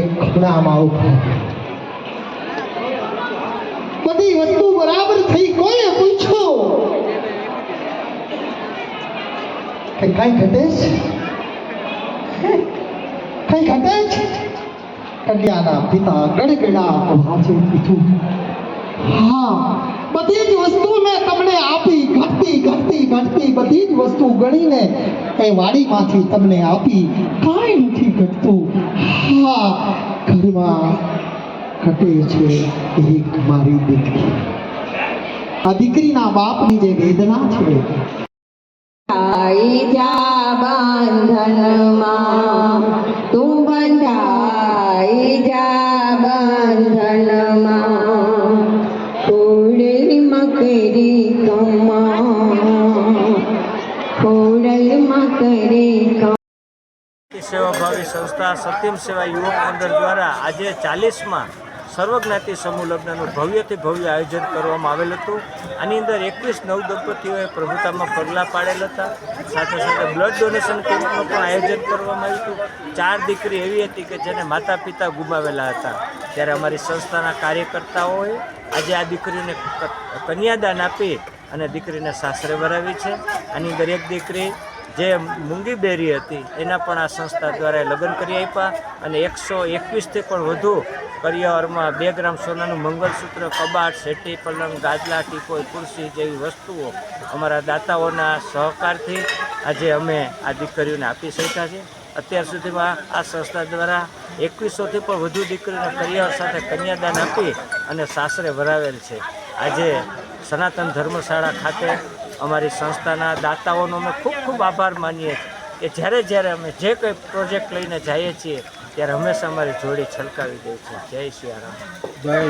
એક ખૂણામાં ઊભા. બધી વસ્તુ બરાબર થઈ. કોઈએ પૂછ્યું કે કઈ ઘટે છે? કઈ ઘટે છે? કન્યાના પિતા ગડગડા અવાજે કીધું, હા, બધી જ વસ્તુ મેં તમને આપી. ઘટતી ઘટતી ઘટતી બધી જ વસ્તુ ગણીને એ વાડીમાંથી તમને આપી. કાંઈ નથી ઘટતું. હા, ઘરમાં ઘટે છે એક મારી દીકરી. આ દીકરીના બાપની જે વેદના છે. આઈ જા બંધનમાં તું બંધાઈ જા બંધનમાં ખોડલ મકરી સેવાભાવી સંસ્થા સત્યમ સેવા યુવક મંડળ દ્વારા આજે 40મા સર્વજ્ઞાતિ સમૂહ લગ્નનું ભવ્યથી ભવ્ય આયોજન કરવામાં આવેલ હતું. આની અંદર 21 નવદંપતીઓએ પ્રભુતામાં પગલાં પાડેલ હતા. સાથે સાથે બ્લડ ડોનેશન કેમ્પનું પણ આયોજન કરવામાં આવ્યું હતું. 4 દીકરી એવી હતી કે જેને માતા પિતા ગુમાવેલા હતા. ત્યારે અમારી સંસ્થાના કાર્યકર્તાઓએ આજે આ દીકરીઓને કન્યાદાન આપી અને દીકરીને સાસરે વરાવી છે. આની અંદર એક દીકરી જે મૂંગી બેરી હતી એના પણ આ સંસ્થા દ્વારા લગ્ન કરી આપ્યા અને 121થી પણ વધુ કરિયાવરમાં 2 ગ્રામ સોનાનું મંગલસૂત્ર, કબાટ, સેટી, પલંગ, ગાદલા, ટીપોઈ, ખુરશી જેવી વસ્તુઓ અમારા દાતાઓના સહકારથી આજે અમે આ દીકરીઓને આપી શક્યા છે. અત્યાર સુધીમાં આ સંસ્થા દ્વારા 2100થી પણ વધુ દીકરીઓને કરિયાવર સાથે કન્યાદાન આપી અને સાસરે વરાવેલ છે. આજે સનાતન ધર્મશાળા ખાતે અમારી સંસ્થાના દાતાઓનો અમે ખૂબ ખૂબ આભાર માનીએ છીએ કે જ્યારે અમે જે કંઈ પ્રોજેક્ટ લઈને જઈએ છીએ ત્યારે હંમેશા અમારી જોડી છલકાવી દે છે. જય સિયારામ. જય